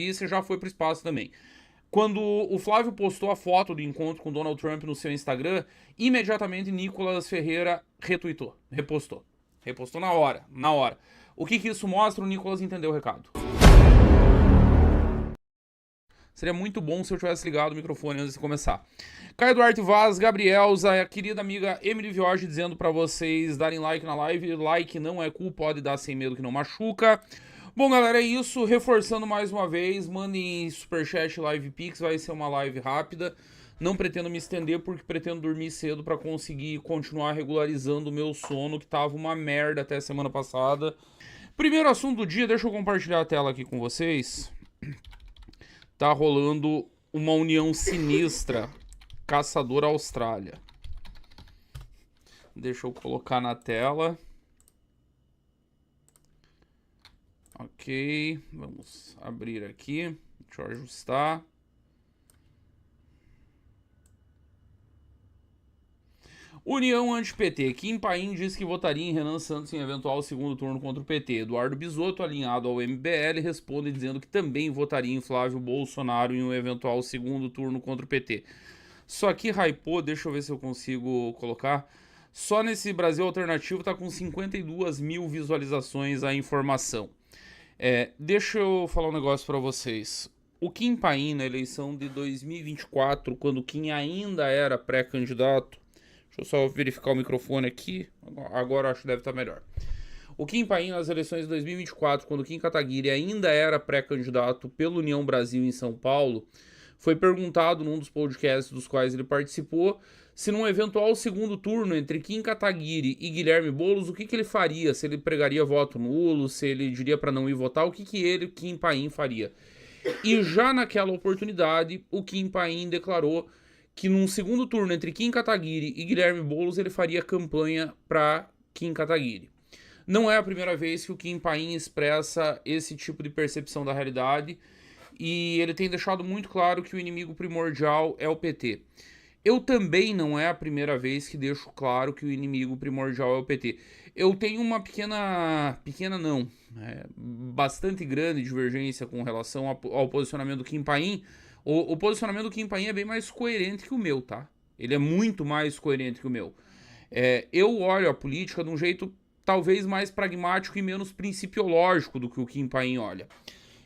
E você já foi pro espaço também. Quando o Flávio postou a foto do encontro com Donald Trump no seu Instagram, imediatamente Nicolas Ferreira retweetou, repostou. Repostou na hora, na hora. O que isso mostra? O Nicolas entendeu o recado. Seria muito bom se eu tivesse ligado o microfone antes de começar. Caio Duarte Vaz, Gabriel, a querida amiga Emily Vioge dizendo pra vocês darem like na live. Like não é cool, pode dar sem medo que não machuca. Bom, galera, é isso. Reforçando mais uma vez, mandem superchat, live pix, vai ser uma live rápida. Não pretendo me estender porque pretendo dormir cedo pra conseguir continuar regularizando o meu sono, que tava uma merda até semana passada. Primeiro assunto do dia, deixa eu compartilhar a tela aqui com vocês. Tá rolando uma união sinistra, Caçador Austrália. Deixa eu colocar na tela. Ok, vamos abrir aqui. Deixa eu ajustar. União anti-PT. Kim Paim diz que votaria em Renan Santos em eventual segundo turno contra o PT. Eduardo Bisotto, alinhado ao MBL, responde dizendo que também votaria em Flávio Bolsonaro em um eventual segundo turno contra o PT. Só que hypou, deixa eu ver se eu consigo colocar. Só nesse Brasil Alternativo tá com 52 mil visualizações a informação. Deixa eu falar um negócio pra vocês. O Kim Paim, na eleição de 2024, quando o Kim ainda era pré-candidato, deixa eu só verificar o microfone aqui. Agora acho que deve estar melhor. O Kim Paim, nas eleições de 2024, quando o Kim Kataguiri ainda era pré-candidato pela União Brasil em São Paulo, foi perguntado num dos podcasts dos quais ele participou se num eventual segundo turno entre Kim Kataguiri e Guilherme Boulos, o que ele faria? Se ele pregaria voto nulo, se ele diria para não ir votar, o que ele, Kim Paim, faria? E já naquela oportunidade, o Kim Paim declarou que num segundo turno entre Kim Kataguiri e Guilherme Boulos, ele faria campanha para Kim Kataguiri. Não é a primeira vez que o Kim Paim expressa esse tipo de percepção da realidade e ele tem deixado muito claro que o inimigo primordial é o PT. Eu também não é a primeira vez que deixo claro que o inimigo primordial é o PT. Eu tenho uma bastante grande divergência com relação ao posicionamento do Kim Paim. O posicionamento do Kim Paim é bem mais coerente que o meu, tá? Ele é muito mais coerente que o meu. Eu olho a política de um jeito talvez mais pragmático e menos principiológico do que o Kim Paim olha.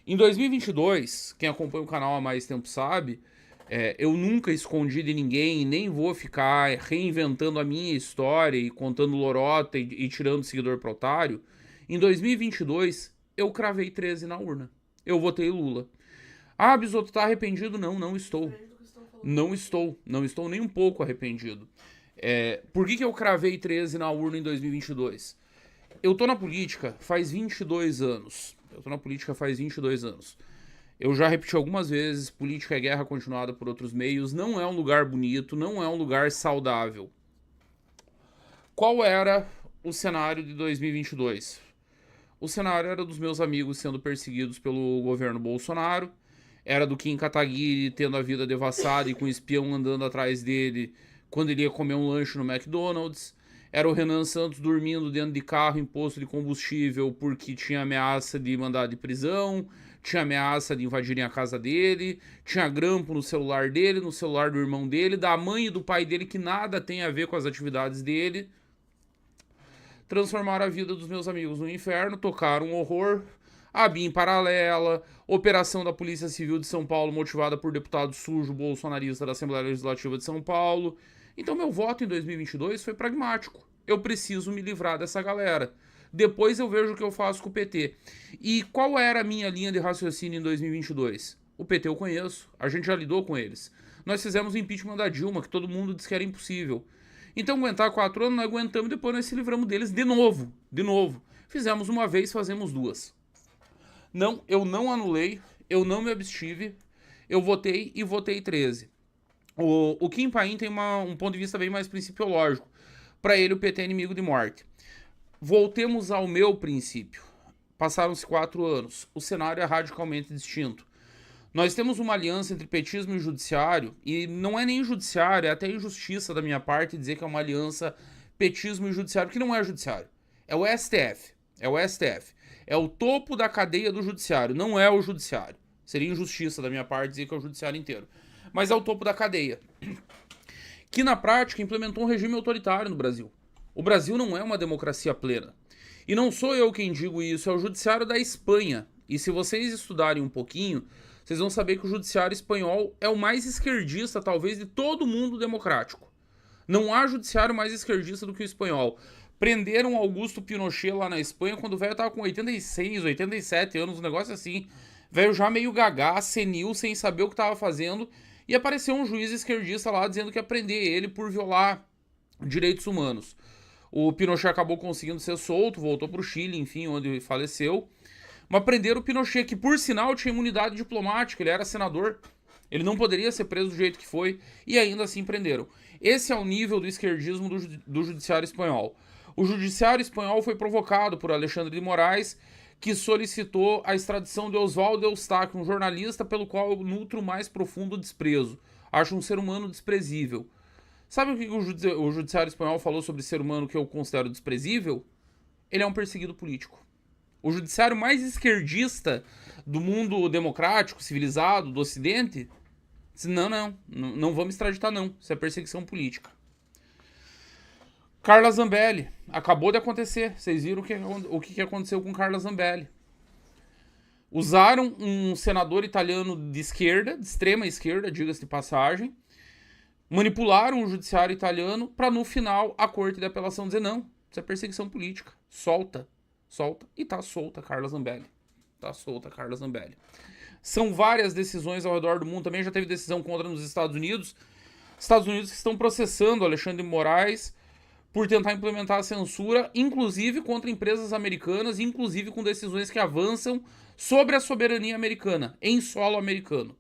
Em 2022, quem acompanha o canal há mais tempo sabe, eu nunca escondi de ninguém e nem vou ficar reinventando a minha história e contando lorota e tirando seguidor pro otário. Em 2022, eu cravei 13 na urna. Eu votei Lula. Ah, Bisotto, tá arrependido? Não, não estou. Não estou nem um pouco arrependido. Por que eu cravei 13 na urna em 2022? Eu tô na política faz 22 anos. Eu já repeti algumas vezes, política é guerra continuada por outros meios, não é um lugar bonito, não é um lugar saudável. Qual era o cenário de 2022? O cenário era dos meus amigos sendo perseguidos pelo governo Bolsonaro, era do Kim Kataguiri tendo a vida devassada e com um espião andando atrás dele quando ele ia comer um lanche no McDonald's, era o Renan Santos dormindo dentro de carro em posto de combustível porque tinha ameaça de mandado de prisão, tinha ameaça de invadirem a casa dele, tinha grampo no celular dele, no celular do irmão dele, da mãe e do pai dele que nada tem a ver com as atividades dele. Transformaram a vida dos meus amigos no inferno, tocaram um horror, a BIM paralela, operação da Polícia Civil de São Paulo motivada por deputado sujo bolsonarista da Assembleia Legislativa de São Paulo. Então meu voto em 2022 foi pragmático. Eu preciso me livrar dessa galera. Depois eu vejo o que eu faço com o PT. E qual era a minha linha de raciocínio em 2022? O PT eu conheço, a gente já lidou com eles. Nós fizemos o impeachment da Dilma, que todo mundo disse que era impossível. Então aguentar 4 anos, nós aguentamos e depois nós se livramos deles de novo. Fizemos uma vez, fazemos duas. Não, eu não anulei, eu não me abstive, eu votei e votei 13. O Kim Paim tem um ponto de vista bem mais principiológico. Para ele, o PT é inimigo de morte. Voltemos ao meu princípio. Passaram-se 4 anos. O cenário é radicalmente distinto. Nós temos uma aliança entre petismo e judiciário, e não é nem judiciário, é até injustiça da minha parte dizer que é uma aliança petismo e judiciário, que não é judiciário. É o STF. É o STF. É o topo da cadeia do judiciário, não é o judiciário. Seria injustiça da minha parte dizer que é o judiciário inteiro. Mas é o topo da cadeia. Que na prática implementou um regime autoritário no Brasil. O Brasil não é uma democracia plena. E não sou eu quem digo isso, é o judiciário da Espanha. E se vocês estudarem um pouquinho, vocês vão saber que o judiciário espanhol é o mais esquerdista, talvez, de todo o mundo democrático. Não há judiciário mais esquerdista do que o espanhol. Prenderam Augusto Pinochet lá na Espanha quando o velho tava com 86, 87 anos, um negócio assim. Velho já meio gagá, senil, sem saber o que tava fazendo. E apareceu um juiz esquerdista lá dizendo que ia prender ele por violar direitos humanos. O Pinochet acabou conseguindo ser solto, voltou pro Chile, enfim, onde faleceu. Mas prenderam o Pinochet, que por sinal tinha imunidade diplomática, ele era senador. Ele não poderia ser preso do jeito que foi, e ainda assim prenderam. Esse é o nível do esquerdismo do judiciário espanhol. O judiciário espanhol foi provocado por Alexandre de Moraes, que solicitou a extradição de Oswaldo Eustáquio, um jornalista pelo qual eu nutro o mais profundo desprezo. Acho um ser humano desprezível. Sabe o que o judiciário espanhol falou sobre ser humano que eu considero desprezível? Ele é um perseguido político. O judiciário mais esquerdista do mundo democrático, civilizado, do ocidente, disse, não vamos extraditar não, isso é perseguição política. Carla Zambelli, acabou de acontecer, vocês viram o que aconteceu com Carla Zambelli. Usaram um senador italiano de esquerda, de extrema esquerda, diga-se de passagem, manipularam o judiciário italiano para no final a corte de apelação dizer não, isso é perseguição política, solta, e tá solta Carla Zambelli. São várias decisões ao redor do mundo, também já teve decisão contra nos Estados Unidos que estão processando Alexandre de Moraes por tentar implementar a censura, inclusive contra empresas americanas, inclusive com decisões que avançam sobre a soberania americana, em solo americano.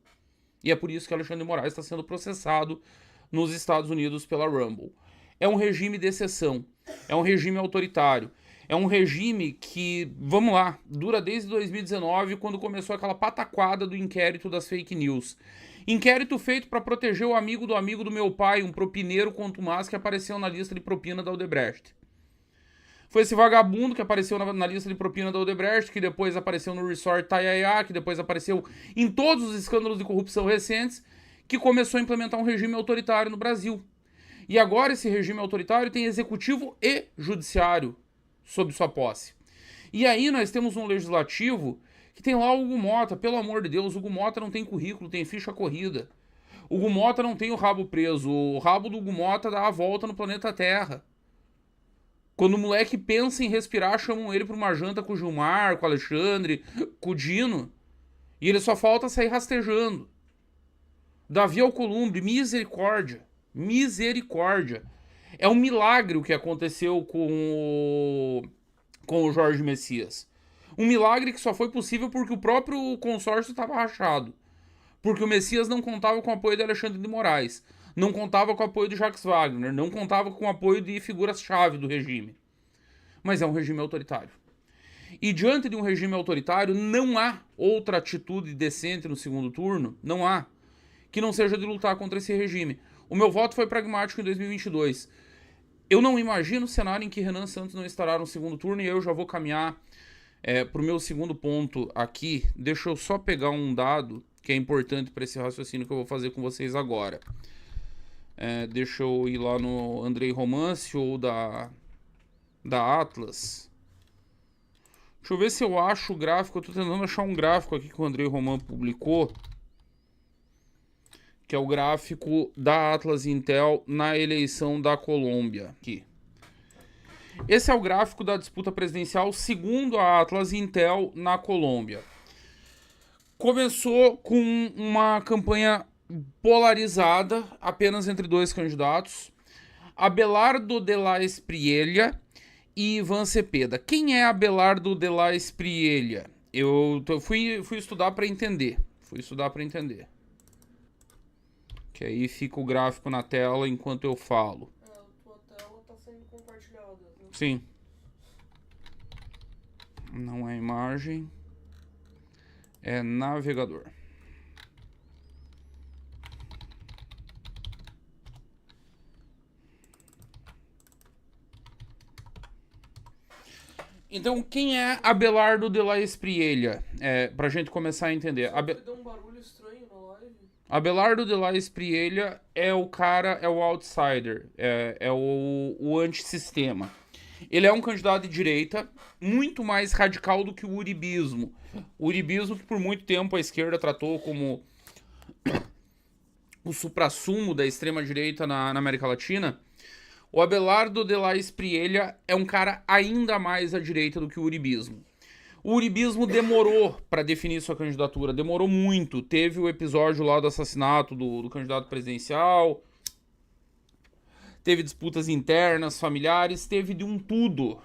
E é por isso que Alexandre de Moraes está sendo processado nos Estados Unidos pela Rumble. É um regime de exceção, é um regime autoritário, é um regime que, vamos lá, dura desde 2019, quando começou aquela pataquada do inquérito das fake news. Inquérito feito para proteger o amigo do meu pai, um propineiro contumaz que apareceu na lista de propina da Odebrecht. Foi esse vagabundo que apareceu na lista de propina da Odebrecht, que depois apareceu no Resort Tayaya, que depois apareceu em todos os escândalos de corrupção recentes, que começou a implementar um regime autoritário no Brasil. E agora esse regime autoritário tem executivo e judiciário sob sua posse. E aí nós temos um legislativo que tem lá o Hugo Mota, pelo amor de Deus, o Hugo Mota não tem currículo, tem ficha corrida. O Hugo Mota não tem o rabo preso, o rabo do Hugo Mota dá a volta no planeta Terra. Quando o moleque pensa em respirar, chamam ele pra uma janta com o Gilmar, com o Alexandre, com o Dino, e ele só falta sair rastejando. Davi Alcolumbre, misericórdia. É um milagre o que aconteceu com o Jorge Messias. Um milagre que só foi possível porque o próprio consórcio estava rachado. Porque o Messias não contava com o apoio de Alexandre de Moraes. Não contava com o apoio de Jacques Wagner. Não contava com o apoio de figuras-chave do regime. Mas é um regime autoritário. E diante de um regime autoritário, não há outra atitude decente no segundo turno, não há, que não seja de lutar contra esse regime. O meu voto foi pragmático em 2022. Eu não imagino o cenário em que Renan Santos não estará no segundo turno e eu já vou caminhar para o meu segundo ponto aqui. Deixa eu só pegar um dado que é importante para esse raciocínio que eu vou fazer com vocês agora. Deixa eu ir lá no Andrei Romance ou da Atlas. Deixa eu ver se eu acho o gráfico. Eu tô tentando achar um gráfico aqui que o Andrei Roman publicou, que é o gráfico da Atlas Intel na eleição da Colômbia. Aqui. Esse é o gráfico da disputa presidencial segundo a Atlas Intel na Colômbia. Começou com uma campanha polarizada, apenas entre dois candidatos, Abelardo de la Espriella e Ivan Cepeda. Quem é Abelardo de la Espriella? Eu fui estudar para entender. Que aí fica o gráfico na tela enquanto eu falo. A tua tela tá sendo compartilhada, né? Sim. Não é imagem. É navegador. Então, quem é Abelardo de la Espriella? Pra gente começar a entender. Deu um barulho estranho na live. Abelardo de la Espriella é o cara, é o outsider, é o antissistema. Ele é um candidato de direita muito mais radical do que o uribismo. O uribismo que por muito tempo a esquerda tratou como o suprassumo da extrema-direita na América Latina. O Abelardo de la Espriella é um cara ainda mais à direita do que o uribismo. O uribismo demorou para definir sua candidatura, demorou muito. Teve o episódio lá do assassinato do candidato presidencial, teve disputas internas, familiares, teve de um tudo.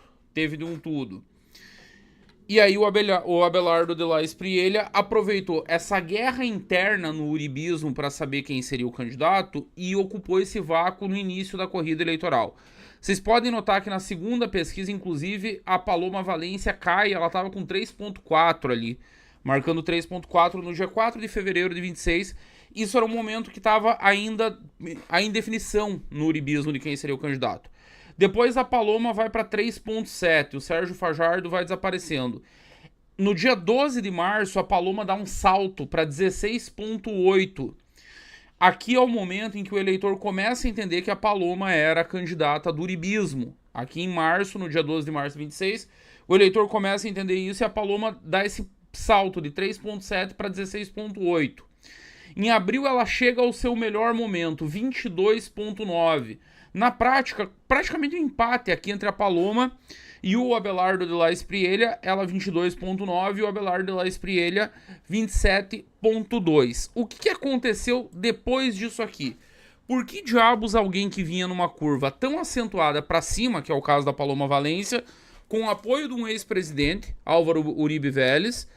E aí o Abelardo de la Espriella aproveitou essa guerra interna no uribismo para saber quem seria o candidato e ocupou esse vácuo no início da corrida eleitoral. Vocês podem notar que na segunda pesquisa, inclusive, a Paloma Valência cai, ela estava com 3.4 ali, marcando 3.4 no dia 4 de fevereiro de 26. Isso era um momento que estava ainda a indefinição no uribismo de quem seria o candidato. Depois a Paloma vai para 3.7, o Sérgio Fajardo vai desaparecendo. No dia 12 de março, a Paloma dá um salto para 16.8. Aqui é o momento em que o eleitor começa a entender que a Paloma era a candidata do uribismo. Aqui em março, no dia 12 de março de 26, o eleitor começa a entender isso e a Paloma dá esse salto de 3.7 para 16.8. Em abril, ela chega ao seu melhor momento, 22.9. Na prática, praticamente um empate aqui entre a Paloma e o Abelardo de la Espriella, ela 22.9 e o Abelardo de la Espriella 27.2. O que aconteceu depois disso aqui? Por que diabos alguém que vinha numa curva tão acentuada para cima, que é o caso da Paloma Valência, com o apoio de um ex-presidente, Álvaro Uribe Vélez,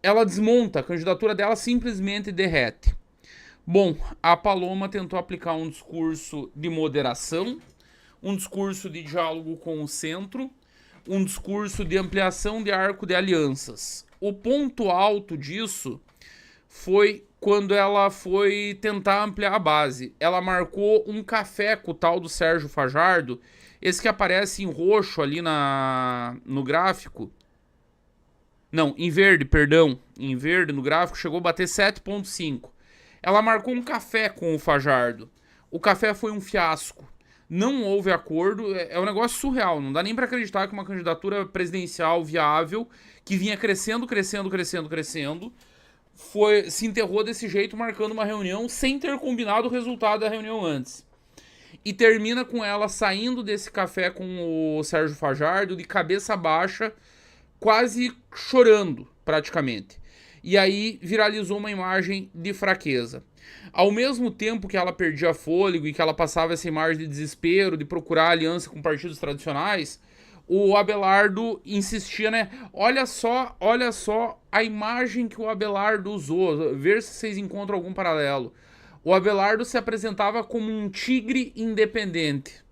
ela desmonta, a candidatura dela simplesmente derrete? Bom, a Paloma tentou aplicar um discurso de moderação, um discurso de diálogo com o centro, um discurso de ampliação de arco de alianças. O ponto alto disso foi quando ela foi tentar ampliar a base. Ela marcou um café com o tal do Sérgio Fajardo, esse que aparece em roxo ali no gráfico. Não, em verde, perdão. Em verde no gráfico chegou a bater 7.5. Ela marcou um café com o Fajardo. O café foi um fiasco. Não houve acordo. É um negócio surreal. Não dá nem para acreditar que uma candidatura presidencial viável, que vinha crescendo, se enterrou desse jeito, marcando uma reunião sem ter combinado o resultado da reunião antes. E termina com ela saindo desse café com o Sérgio Fajardo de cabeça baixa, quase chorando, praticamente. E aí viralizou uma imagem de fraqueza. Ao mesmo tempo que ela perdia fôlego e que ela passava essa imagem de desespero, de procurar aliança com partidos tradicionais, o Abelardo insistia, né? Olha só a imagem que o Abelardo usou, ver se vocês encontram algum paralelo. O Abelardo se apresentava como um tigre independente.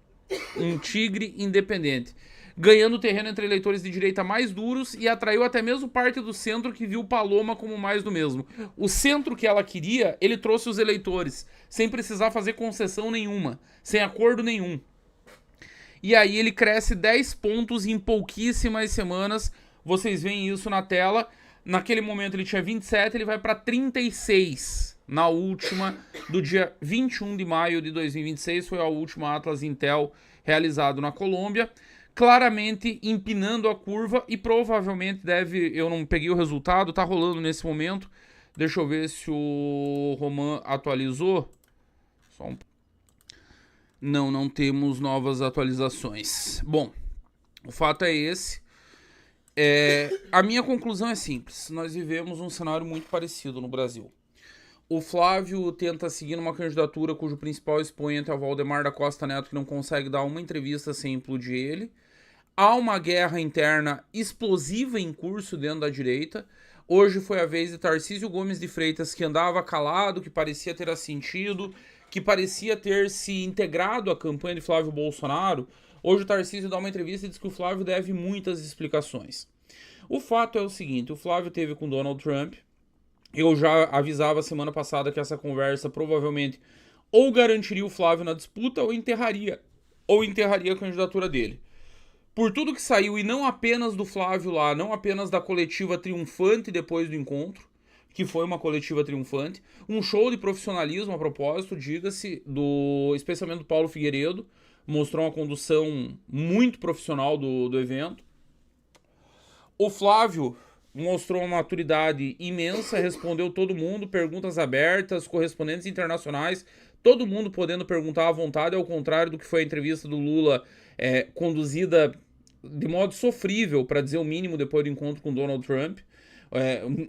Ganhando terreno entre eleitores de direita mais duros e atraiu até mesmo parte do centro que viu Paloma como mais do mesmo. O centro que ela queria, ele trouxe os eleitores, sem precisar fazer concessão nenhuma, sem acordo nenhum. E aí ele cresce 10 pontos em pouquíssimas semanas, vocês veem isso na tela. Naquele momento ele tinha 27, ele vai para 36 na última, do dia 21 de maio de 2026, foi a última Atlas Intel realizado na Colômbia. Claramente empinando a curva e provavelmente deve... Eu não peguei o resultado, tá rolando nesse momento. Deixa eu ver se o Roman atualizou. Não temos novas atualizações. Bom, o fato é esse. A minha conclusão é simples. Nós vivemos um cenário muito parecido no Brasil. O Flávio tenta seguir numa candidatura cujo principal expoente é o Valdemar da Costa Neto, que não consegue dar uma entrevista sem implodir ele. Há uma guerra interna explosiva em curso dentro da direita. Hoje foi a vez de Tarcísio Gomes de Freitas, que andava calado, que parecia ter assentido, que parecia ter se integrado à campanha de Flávio Bolsonaro. Hoje o Tarcísio dá uma entrevista e diz que o Flávio deve muitas explicações. O fato é o seguinte, o Flávio teve com Donald Trump. Eu já avisava semana passada que essa conversa provavelmente ou garantiria o Flávio na disputa ou enterraria a candidatura dele. por tudo que saiu, e não apenas do Flávio lá, não apenas da coletiva triunfante depois do encontro, que foi uma coletiva triunfante, um show de profissionalismo, a propósito, diga-se, especialmente do Paulo Figueiredo, mostrou uma condução muito profissional do evento. O Flávio mostrou uma maturidade imensa, respondeu todo mundo, perguntas abertas, correspondentes internacionais, todo mundo podendo perguntar à vontade, ao contrário do que foi a entrevista do Lula, conduzida de modo sofrível, para dizer o mínimo, depois do encontro com Donald Trump.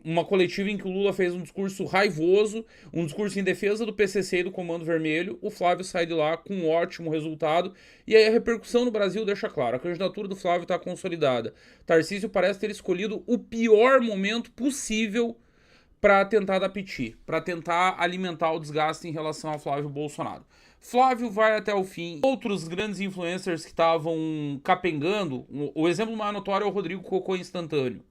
Uma coletiva em que o Lula fez um discurso raivoso, um discurso em defesa do PCC e do Comando Vermelho. O Flávio sai de lá com um ótimo resultado, e aí a repercussão no Brasil deixa claro, a candidatura do Flávio está consolidada. Tarcísio parece ter escolhido o pior momento possível para tentar dar piti, para tentar alimentar o desgaste em relação ao Flávio Bolsonaro. Flávio vai até o fim. Outros grandes influencers que estavam capengando, o exemplo mais notório é o Rodrigo Cocô Instantâneo.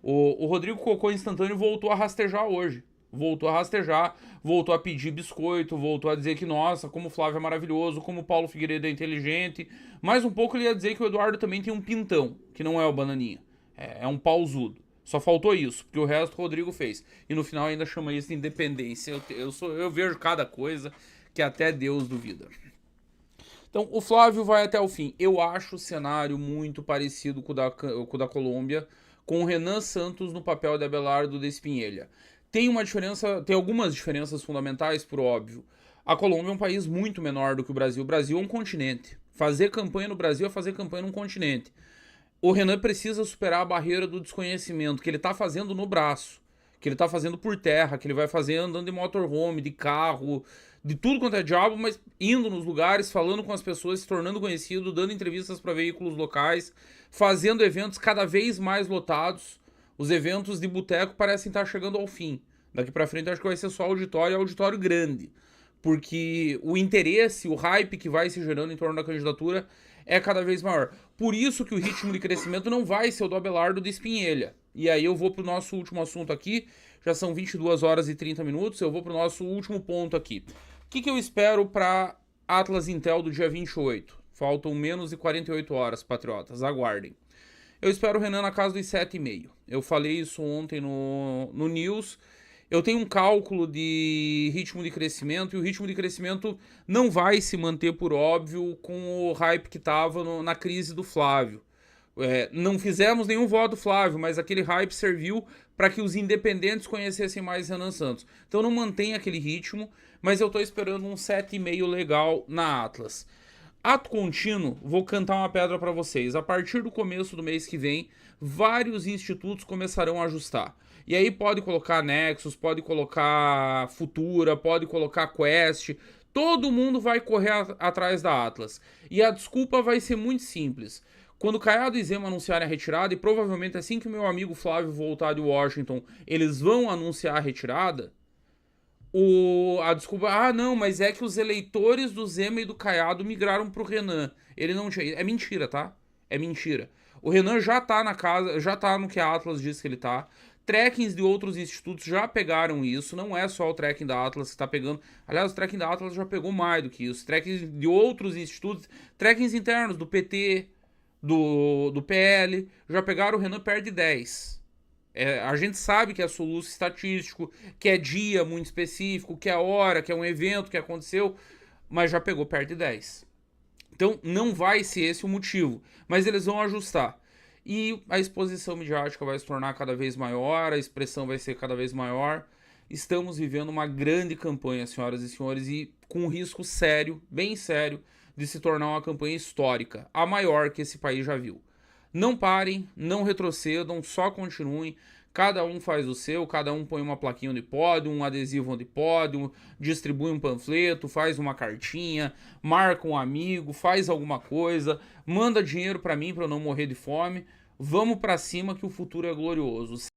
O Rodrigo Cocô Instantâneo voltou a rastejar hoje. Voltou a rastejar, voltou a pedir biscoito, voltou a dizer que, nossa, como o Flávio é maravilhoso, como o Paulo Figueiredo é inteligente. Mais um pouco ele ia dizer que o Eduardo também tem um pintão, que não é o Bananinha. É um pausudo. Só faltou isso, porque o resto o Rodrigo fez. E no final ainda chama isso de independência. Eu vejo cada coisa que até Deus duvida. Então, o Flávio vai até o fim. Eu acho o cenário muito parecido com o da Colômbia, com o Renan Santos no papel de Abelardo de Espinhella. Tem algumas diferenças fundamentais, por óbvio. A Colômbia é um país muito menor do que o Brasil. O Brasil é um continente. Fazer campanha no Brasil é fazer campanha num continente. O Renan precisa superar a barreira do desconhecimento, que ele tá fazendo no braço, que ele tá fazendo por terra, que ele vai fazer andando de motorhome, de carro, de tudo quanto é diabo, mas indo nos lugares, falando com as pessoas, se tornando conhecido, dando entrevistas para veículos locais, fazendo eventos cada vez mais lotados. Os eventos de boteco parecem estar chegando ao fim. Daqui para frente acho que vai ser só auditório grande, porque o interesse, o hype que vai se gerando em torno da candidatura é cada vez maior. Por isso que o ritmo de crescimento não vai ser o do Abelardo de Espinhella. E aí eu vou pro nosso último assunto aqui. Já são 22 horas e 30 minutos. Eu vou pro nosso último ponto aqui. O que eu espero para Atlas Intel do dia 28? Faltam menos de 48 horas, patriotas. Aguardem. Eu espero o Renan na casa dos 7,5. Eu falei isso ontem no News. Eu tenho um cálculo de ritmo de crescimento, e o ritmo de crescimento não vai se manter, por óbvio, com o hype que estava na crise do Flávio. Não fizemos nenhum voto do Flávio, mas aquele hype serviu para que os independentes conhecessem mais Renan Santos. Então não mantém aquele ritmo, mas eu estou esperando um 7,5 legal na Atlas. Ato contínuo, vou cantar uma pedra para vocês. A partir do começo do mês que vem, vários institutos começarão a ajustar. E aí pode colocar Nexus, pode colocar Futura, pode colocar Quest. Todo mundo vai correr atrás da Atlas. E a desculpa vai ser muito simples. Quando Caiado e Zema anunciarem a retirada, e provavelmente assim que o meu amigo Flávio voltar de Washington, eles vão anunciar a retirada, a desculpa, não, mas é que os eleitores do Zema e do Caiado migraram pro Renan. Ele não tinha. É mentira, tá? É mentira. O Renan já tá na casa, já tá no que a Atlas diz que ele tá. Trackings de outros institutos já pegaram isso, não é só o tracking da Atlas que está pegando. Aliás, o tracking da Atlas já pegou mais do que isso. Trackings de outros institutos, trackings internos do PT, do PL, já pegaram o Renan perto de 10. A gente sabe que é soluço estatístico, que é dia muito específico, que é hora, que é um evento que aconteceu, mas já pegou perto de 10. Então não vai ser esse o motivo, mas eles vão ajustar. E a exposição midiática vai se tornar cada vez maior, a expressão vai ser cada vez maior. Estamos vivendo uma grande campanha, senhoras e senhores, e com um risco sério, bem sério, de se tornar uma campanha histórica, a maior que esse país já viu. Não parem, não retrocedam, só continuem. Cada um faz o seu, cada um põe uma plaquinha onde pode, um adesivo onde pode, distribui um panfleto, faz uma cartinha, marca um amigo, faz alguma coisa, manda dinheiro pra mim pra eu não morrer de fome. Vamos pra cima que o futuro é glorioso.